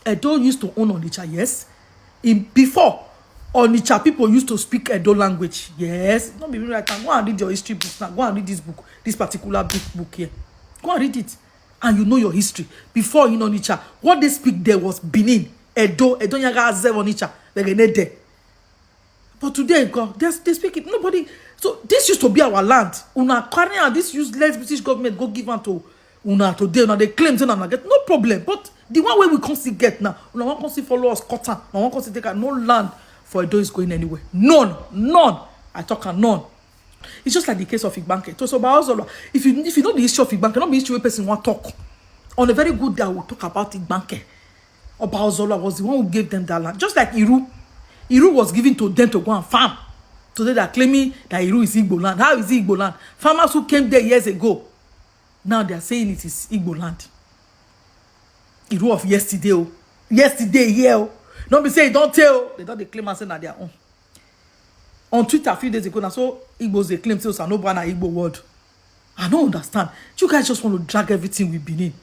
Edo used to own Onitsha, yes. Before, Onitsha people used to speak Edo language, yes. Not be right now. Go and read your history books now. Go and read this book, this particular big book here. Go and read it, and you know your history. Before in Onitsha, what they speak there was Benin, Edo Nyaga Azev Onitsha. They're there. But today, God, they speak it. Nobody. So this used to be our land. Una carry and this useless British government go give am to una today. Now they claim say una get no problem. But the one way we can't see get now, una one can't see follow us cotton. Una one can't see take no land for Edo is going anywhere. None. I talk and none. It's just like the case of Ibanka. So about if you know the history of Ibanka, not the history where person want talk. On a very good day, we'll talk about Ibanka. Obaozola was the one who gave them that land. Just like Iru was given to them to go and farm. Today they are claiming that Iru is Igbo land. How is it Igbo land? Farmers who came there years ago, now they are saying it is Igbo land. Iru of yesterday, yeah. Don't be saying don't tell. They don't claim and say that they are own. On Twitter a few days ago, now so Igbos they claim say no ban Igbo word. I don't understand. You guys just want to drag everything with Benin.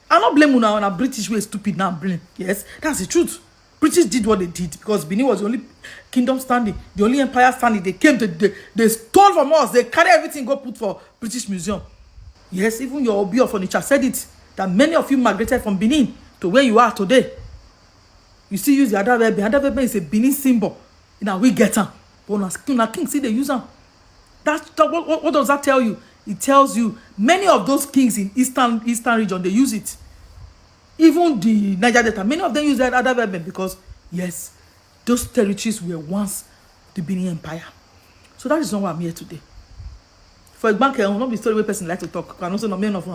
I don't blame you now on a British way stupid now blame. Yes, that's the truth. British did what they did because Benin was the only kingdom standing, the only empire standing. They came, they stole from us. They carry everything, go put for British Museum. Yes, even your Obi of Onitsha said it, that many of you migrated from Benin to where you are today. You still use the Adabebe. Adabebe is a Benin symbol. Now we get them. But now king see they use them. What does that tell you? It tells you many of those kings in eastern region, they use it. Even the Niger Delta, many of them use that Adabebe because, yes, those territories were once the Benin Empire. So that is not why I'm here today. For Ibanka, I will not be story where person like to talk. And also not many of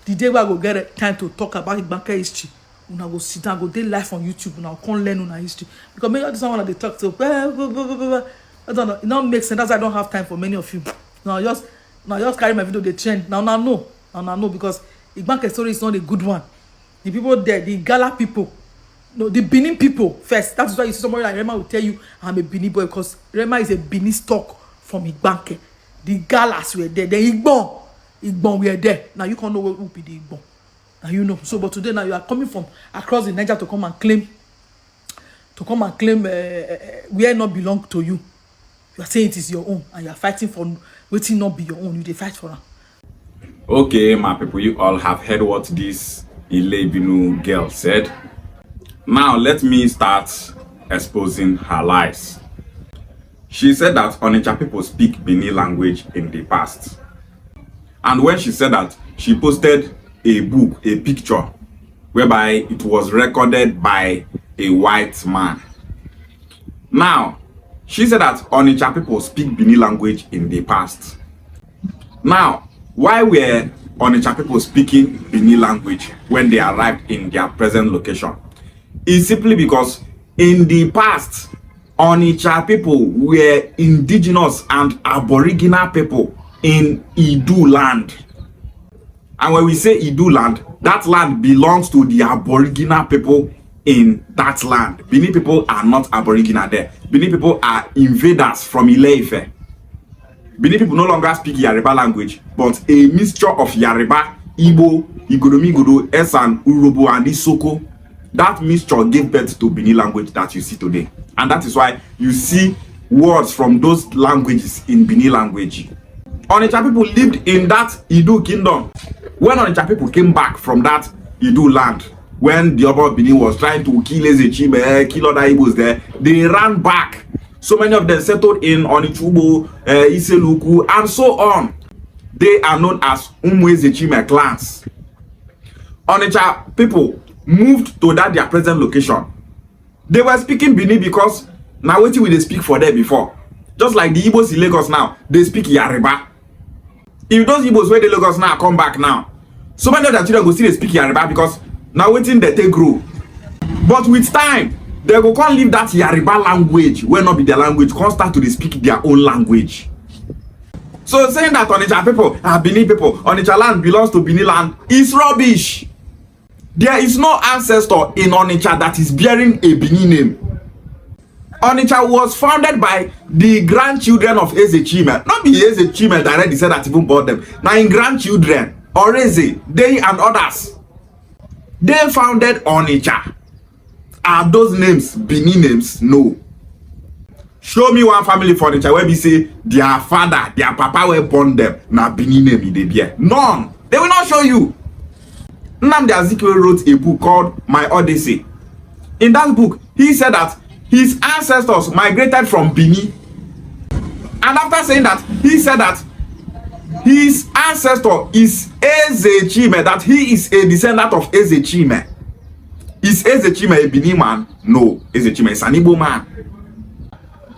the day where I go get time to talk about Ibanka history. When I go sit down, go day live on YouTube, and I can't learn on history. Because many of the someone that they talk to, I don't know, it don't make sense. That's why I don't have time for many of you. Now just carry my video, they trend. Now know because Ibanka story is not a good one. The people there, the Gala people, no, the Benin people first. That's why you see somebody like Rema will tell you I'm a Benin boy because Rema is a Benin stock from Ibanka. The Galas were there, the Igbon were there. Now you can't know what will be the Igbon. Now you know. So, but today now you are coming from across the Niger to come and claim where not belong to you. You are saying it is your own, and you are fighting for waiting not be your own. You dey fight for them. Okay, my people, you all have heard what this Ilebinu girl said. Now let me start exposing her lies. She said that Onitsha people speak Benin language in the past. And when she said that, she posted a book, a picture, whereby it was recorded by a white man. Now, she said that Onitsha people speak Benin language in the past. Now, why were Onitsha people speaking Benin language when they arrived in their present location? It's simply because in the past, Onitsha people were indigenous and aboriginal people in Idu land. And when we say Idu land, that land belongs to the aboriginal people in that land. Benin people are not aboriginal there. Benin people are invaders from Ile-Ife. Benin people no longer speak Yoruba language, but a mixture of Yoruba, Igbo, Igoromigodo, Esan, Urobo, and Isoko. That mixture gave birth to Benin language that you see today. And that is why you see words from those languages in Benin language. Onitsha people lived in that Idu kingdom. When Onitsha people came back from that Idu land, when the Oba Benin was trying to kill Ezechime, kill other Igbos there, they ran back. So many of them settled in Onichubo, Iseluku, and so on. They are known as Ezechime clans. Onitsha people moved to that their present location. They were speaking Benin because now what will they speak for there before? Just like the Igbos in Lagos now, they speak Yoruba. If those Igbos where the Lagos now come back now, so many of their children go still speak Yoruba because now waiting they take grow. But with time, they go can't leave that Yoruba language where not be their language, can't start to speak their own language. So saying that Onitsha people are Benin people, Onitsha land belongs to Benin land is rubbish. There is no ancestor in Onitsha that is bearing a Benin name. Onitsha was founded by the grandchildren of Ezechime. Not be Ezechime directly said that even bought them. Now in grandchildren, Oreze, they and others. They founded Onitsha. Are those names Benin names? No. Show me one family for Onitsha where we say their father, their papa were born them. Now Benin name they be. None. They will not show you. Nnamdi Azikiwe wrote a book called My Odyssey. In that book, he said that his ancestors migrated from Benin. And after saying that, he said that his ancestor is Ezechime, that he is a descendant of Ezechime. Is Ezechime a Benin man? No. Ezechime is an Igbo man.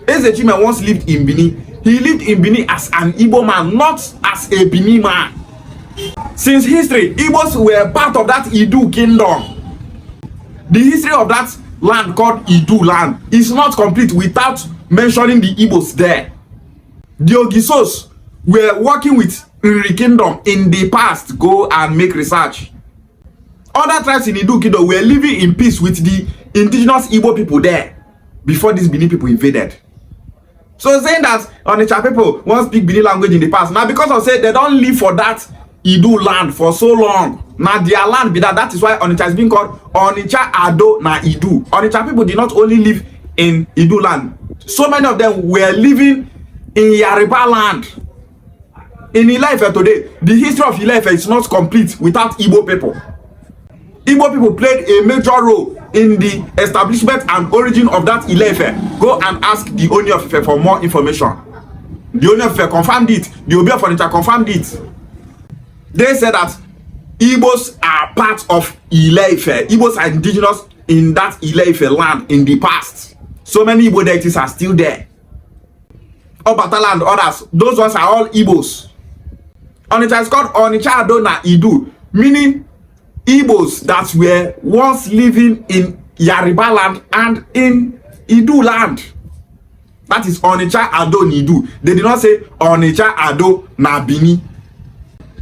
Ezechime once lived in Benin. He lived in Benin as an Igbo man, not as a Benin man. Since history, Igbos were part of that Idu kingdom. The history of that land called Idu land is not complete without mentioning the Igbos there. The Ogisos were working with Nri kingdom in the past. Go and make research. Other tribes in Idu kingdom were living in peace with the indigenous Igbo people there before these Benin people invaded. So saying that Onitsha people won't speak Benin language in the past, now because of say they don't live for that Idu land for so long. Now their land be that. That is why Onitsha is being called Onitsha Ado na Idu. Onitsha people did not only live in Idu land. So many of them were living in Yoruba land. In Ile-Ife today, the history of Ile-Ife is not complete without Igbo people. Igbo people played a major role in the establishment and origin of that Ile-Ife. Go and ask the Oni of Ife for more information. The Oni of Ife confirmed it. The Obi of Onitsha confirmed it. They said that Igbos are part of Ile-Ife. Igbos are indigenous in that Ile-Ife land in the past. So many Igbo deities are still there. Obatala and others, those ones are all Igbos. Onitsha is called Onitsha Ado na Idu, meaning Igbos that were once living in Yoruba land and in Idu land. That is Onitsha Ado na Idu. They did not say Onitsha Ado na Bini.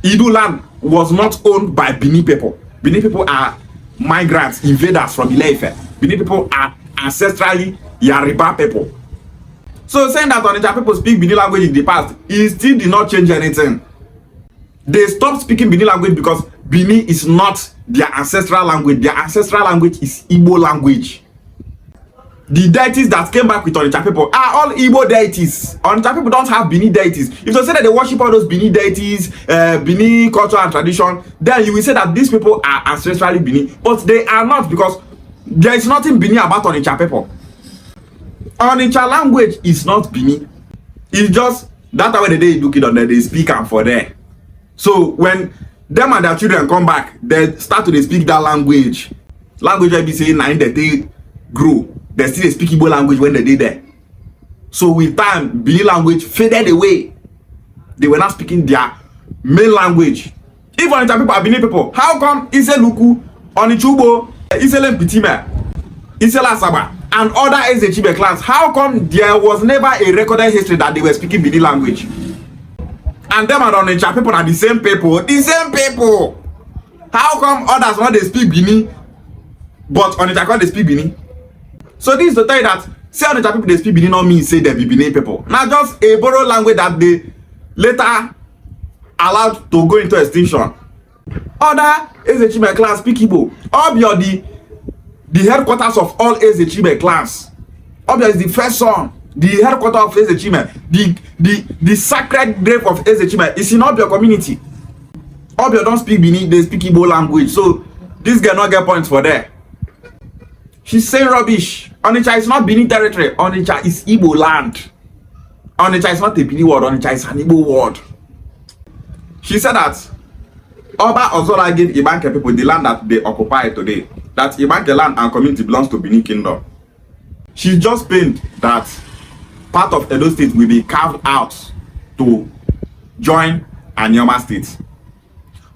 Idu land was not owned by Benin people. Benin people are migrants, invaders from Ile-Ife. Benin people are ancestrally Yoruba people. So saying that Onitsha people speak Benin language in the past, it still did not change anything. They stopped speaking Benin language because Benin is not their ancestral language. Their ancestral language is Igbo language. The deities that came back with Onitsha people are all Igbo deities. Onitsha people don't have Benin deities. If you say that they worship all those Benin deities, Benin culture and tradition, then you will say that these people are ancestrally Benin. But they are not, because there is nothing Benin about Onitsha people. Onitsha language is not Benin. It's just that way they do it, they speak and for there. So when them and their children come back, they start to speak that language. Language I be saying now that they grow. They still speak Igbo language when they did there. So with time, Benin language faded away. They were not speaking their main language. If Onitsha people are Benin people, how come Iseluku, Onichubo, Isele Pitime, Isela Asaba, and other Ezechime clans, how come there was never a recorded history that they were speaking Benin language? And them and Onitsha people are the same people. The same people. How come others when they speak Benin, but Onitsha can't they speak Benin? So this is to tell you that say Onitsha people they speak Benin not mean say they be Benin people. Now just a borrowed language that they later allowed to go into extinction. Other Ezechime clans speak Igbo. Obio the headquarters of all Ezechime clans. Obio is the first son. The headquarters of Ezechime, the sacred grave of Ezechime is in Obio community. Obio don't speak Benin, they speak Igbo language. So this girl not get points for there. She's saying rubbish. Onitsha is not Benin territory. Onitsha is Igbo land. Onitsha is not a Benin word. Onitsha is an Igbo word. She said that Oba Ozola gave Ibanka people the land that they occupy today. That Ibanka land and community belongs to Benin Kingdom. She's just pained that part of Edo State will be carved out to join Anyama State.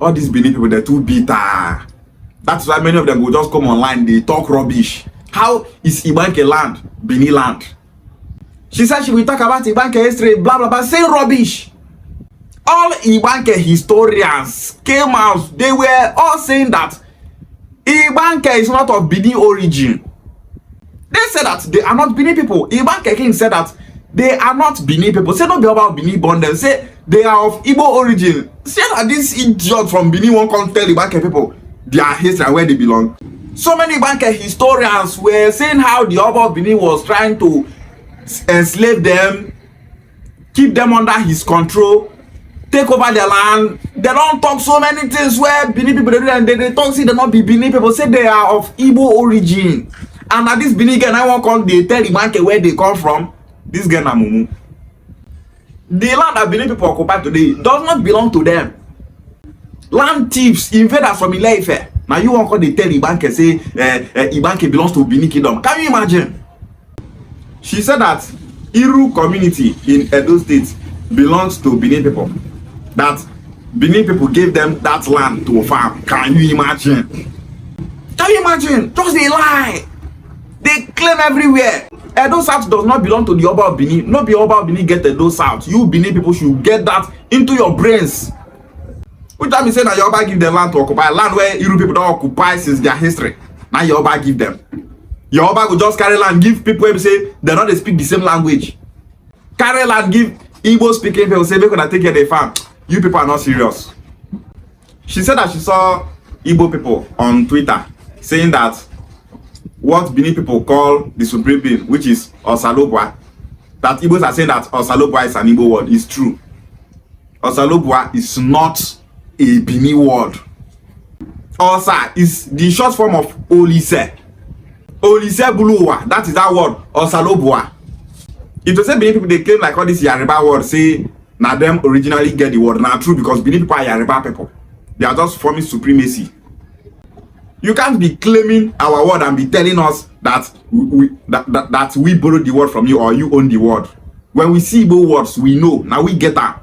All these Benin people, they're too bitter. That's why many of them will just come online, they talk rubbish. How is Ibanka land Benin land? She said she will talk about Ibanka history, blah blah blah, saying rubbish. All Ibanka historians came out, they were all saying that Ibanka is not of Benin origin. They said that they are not Benin people. Ibanka King said that they are not Benin people. Say not be about Benin born them. Say they are of Igbo origin. Say that this idiot from Benin won't come tell Ibanka people their history and where they belong. So many Ibanka historians were saying how the Oba of Benin was trying to enslave them, keep them under his control, take over their land. They don't talk so many things where Benin people they talk, say they not be Benin people, say they are of Igbo origin. And at this Benin girl, I won't call they tell Ibanka where they come from. This girl na mumu. The land that Benin people occupy today does not belong to them. Land thieves, invaders from Ile-Ife. Now you won't call they tell Ibanka say Ibanka belongs to Benin Kingdom. Can you imagine? She said that Iru community in Edo State belongs to Benin people. That Benin people gave them that land to farm. Can you imagine? Can you imagine? Just a lie. They claim everywhere. Edo South does not belong to the Oba of Benin. No be Oba of Benin get Edo South. You Benin people should get that into your brains. Which time you say that your Oba give them land to occupy, land where Iru people don't occupy since their history. Now your Oba give them. Your Oba will just carry land, give people who say they don't speak the same language. Carry land, give Igbo speaking people, say they're gonna take care of the farm. You people are not serious. She said that she saw Igbo people on Twitter saying that what Benin people call the supreme being, which is Osalobwa, that Igbos are saying that Osalobwa is an Igbo word, is true. Osalobwa is not a Benin word. Osa is the short form of Olise. Olise Buluwa, that is that word, Osalobwa. It was say Benin people, they claim like all this Yoruba word, say, now them originally get the word. Now true, because Benin people are Yoruba people. They are just forming supremacy. You can't be claiming our word and be telling us that we borrowed the word from you or you own the word. When we see Igbo words, we know. Now we get that.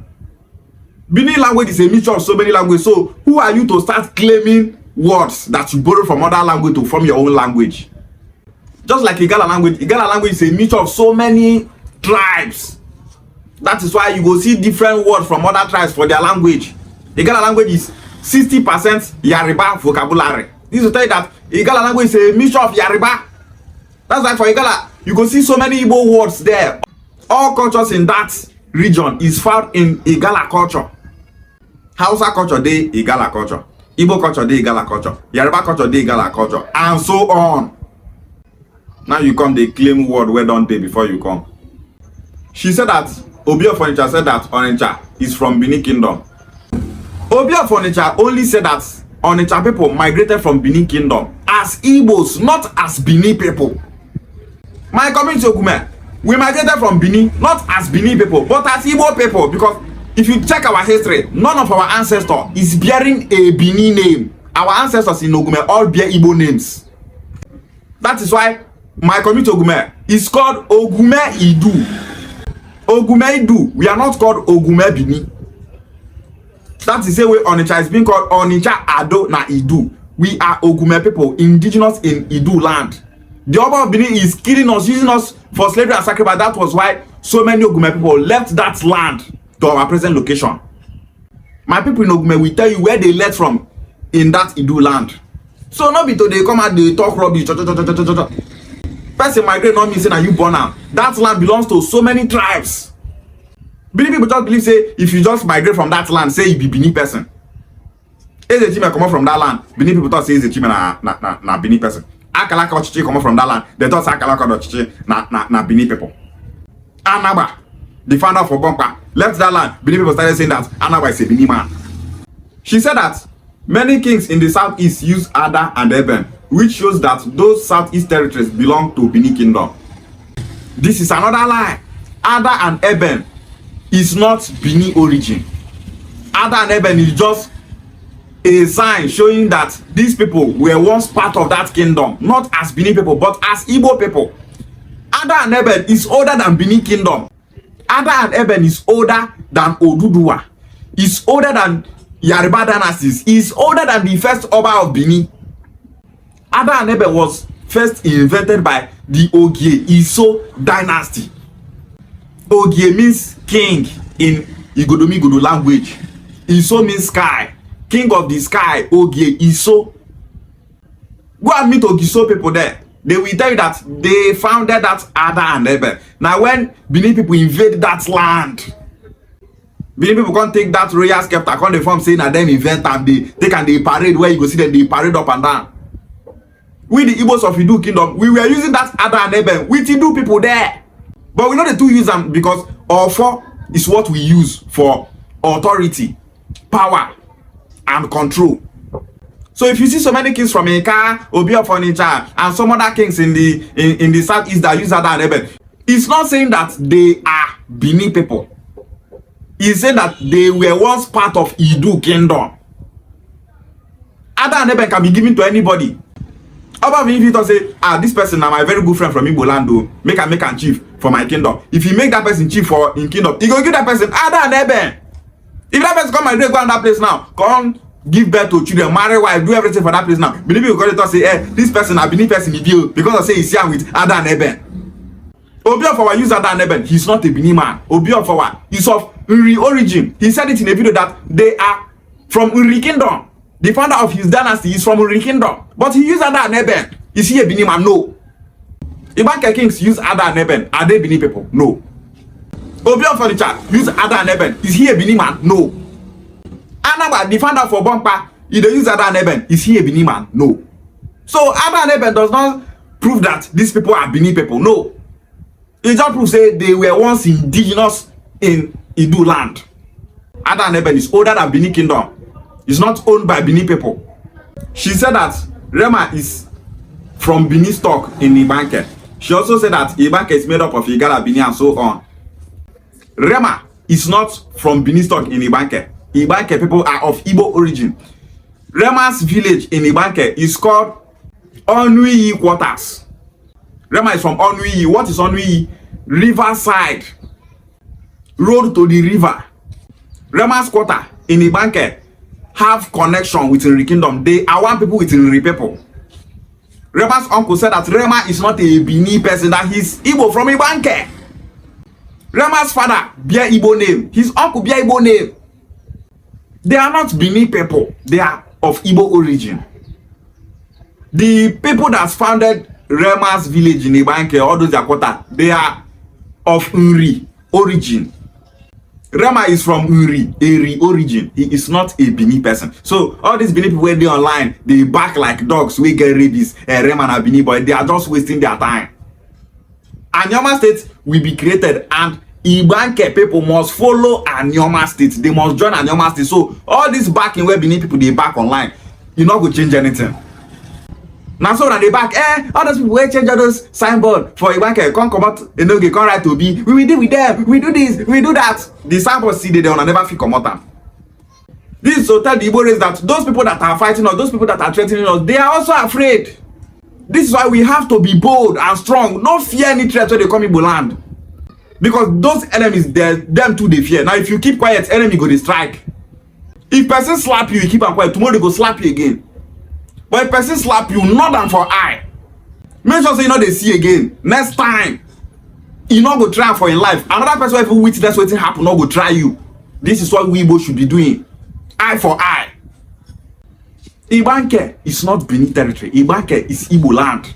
Benin language is a mixture of so many languages. So who are you to start claiming words that you borrow from other language to form your own language? Just like Igala language. Igala language is a mixture of so many tribes. That is why you go see different words from other tribes for their language. Igala language is 60% Yoruba vocabulary. This will tell you that Igala language is a mixture of Yoruba. That's why for Igala, you go see so many Igbo words there. All cultures in that region is found in Igala culture. Hausa culture, dey Igala culture. Igbo culture, dey Igala culture. Yoruba culture, dey Igala culture. And so on. Now you come, they claim word where don't they before you come. She said that Obi of Onitsha said that Onitsha is from Benin Kingdom. Obi of Onitsha only said that Onitsha people migrated from Benin Kingdom as Igbos, not as Benin people. My community Okume, we migrated from Benin, not as Benin people, but as Igbo people. Because if you check our history, none of our ancestors is bearing a Benin name. Our ancestors in Okume all bear Igbo names. That is why my community Okume is called Ogume Idu. Ogume Idu. We are not called Ogume Benin. That is the way Onitsha is being called Onitsha Ado na Idu. We are Ogume people, indigenous in Idu land. The Oba of Benin is killing us, using us for slavery and sacrifice. That was why so many Ogume people left that land to our present location. My people in Ogume will tell you where they left from in that Idu land. So not be to they come and they talk rubbish. Person migrate not mean say na you born am. That land belongs to so many tribes. Benin people just believe say if you just migrate from that land, say you be Benin person. Eze Chime come from that land. Benin people thought say Eze Chime na Benin person. Akalaka Ochichi come from that land. They thought Akalaka Ochichi na Benin people. Anambra, the founder of Ibanka, left that land. Benin people started saying that Anambra is a Benin man. She said that many kings in the southeast use Ada and Eben, which shows that those southeast territories belong to Benin Kingdom. This is another lie. Ada and Eben is not Benin origin. Ada and Eben is just a sign showing that these people were once part of that kingdom, not as Benin people, but as Igbo people. Ada and Eben is older than Benin Kingdom. Ada and Eben is older than Oduduwa. Is older than Yoruba dynasties. Is older than the first Oba of Benin. Ada and Eben was first invented by the Ogie Iso dynasty. Ogie means king in Igodomigodo language. Iso means sky. King of the sky, Ogie Iso. Go and meet Ogiso people there. They will tell you that they founded that Ada and Eben. Now when Benin people invade that land, Benin people can't take that royal scepter, can't they form saying that them invent and they take and they parade where you go see them, they parade up and down. We the Igbos of Idu Kingdom, we were using that Ada and Eben with Idu people there. But we know the two use them because Ofo is what we use for authority, power, and control. So if you see so many kings from Eka, Obi of Onitsha, and some other kings in the southeast that use Ada and Eben, it's not saying that they are Benin people. It's saying that they were once part of Idu Kingdom. Ada and Eben can be given to anybody. About if you say, this person now my very good friend from Igbo land, make a chief for my kingdom. If you make that person chief for in kingdom, you go give that person Ada and Eben. If that person come and go on that place now, come give birth to children, marry wife, do everything for that place now. Believe you go to say, this person I believe person Ibio because I say he's here with Ada and Eben. Obi of our use Ada and Eben, he's not a Benin man. Obi of our is of Uri origin. He said it in a video that they are from Uri kingdom. The founder of his dynasty is from Uri kingdom. But he used Ada and Eben. Is he a Benin man? No. Ibanka kings use Ada and Eben. Are they Benin people? No. Obi of Onitsha use Ada and Eben. Is he a Benin man? No. Anambra, the founder for Ibanka, he they use Ada and Eben. Is he a Benin man? No. So Ada and Eben does not prove that these people are Benin people. No. It just proves say they were once indigenous in Idu land. Ada and Eben is older than Benin kingdom. It's not owned by Benin people. She said that Rema is from Benin stock in Ibanka. She also said that Ibanka is made up of Igala, Benin, and so on. Rema is not from Benin stock in Ibanka. Ibanka people are of Igbo origin. Rema's village in Ibanka is called Onuiyi quarters. Rema is from Onuiyi. What is Onuiyi? Riverside. Road to the river. Rema's quarter in Ibanka have connection with Uri kingdom. They are one people with Uri people. Rema's uncle said that Rema is not a Benin person, that he's Igbo from Ibanka. Rema's father bear Igbo name. His uncle bear Igbo name. They are not Benin people. They are of Igbo origin. The people that founded Rema's village in Ibanka, all those Dakota, they are of Uri origin. Rema is from Uri origin. He is not a Benin person. So all these Benin people where they online, they bark like dogs. We get rabies. Rema and Benin boy, they are just wasting their time. Anyoma state will be created, and Ibanka people must follow Anyoma state. They must join Anyoma state. So all this backing where Benin people they back online, you not go change anything. Now so that they back, all those people will change all those signboard for Ibanka, come out, come right to be. We will deal with them, we do this, we do that. The signboard see they will never feel come out. This is to tell the Igbo race that those people that are fighting us, those people that are threatening us, they are also afraid. This is why we have to be bold and strong. No fear any threat when they come Igbo land. Because those enemies, them too they fear. Now if you keep quiet, enemy go they strike. If person slap you, you keep quiet, tomorrow they go slap you again. But if person slap you, not than for eye. Make sure say you know they see again. Next time, you not go try for your life. Another person if you witness what happen, not go try you. This is what we both should be doing. Eye for eye. Ibanka is not Benin territory. Ibanka is Igbo land.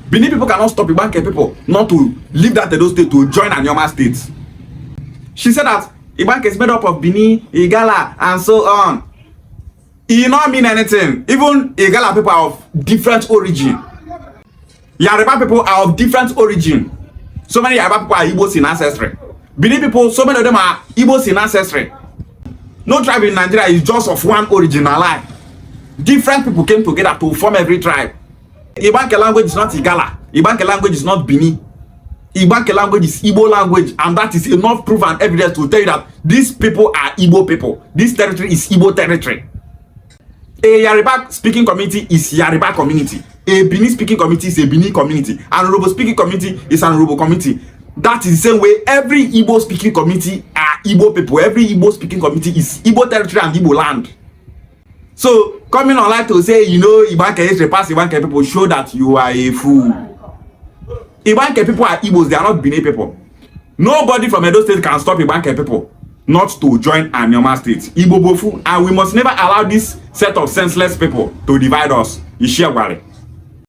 Benin people cannot stop Ibanka people not to leave that Edo state to join Anyoma state. She said that Ibanka is made up of Benin, Igala, and so on. It not mean anything. Even Igala people are of different origin. Yoruba people are of different origin. So many Yoruba people are Igbos in ancestry. Benin people, so many of them are Igbos in ancestry. No tribe in Nigeria is just of one origin alike. Different people came together to form every tribe. Ibanka language is not Igala. Ibanka language is not Benin. Ibanka language is Igbo language, and that is enough proof and evidence to tell you that these people are Igbo people. This territory is Igbo territory. A Yoruba speaking community is Yoruba community. A Benin speaking community is a Benin community. An Urhobo speaking community is an Urhobo community. That is the same way every Igbo speaking community are Igbo people. Every Igbo speaking community is Igbo territory and Igbo land. So coming online to say, you know, Ibanka history past Ibanka people show that you are a fool. Ibanka people are Igbos, they are not Benin people. Nobody from Edo State can stop Ibanka people not to join Anyoma state. Igbo bofu, and we must never allow this set of senseless people to divide us. You share worry.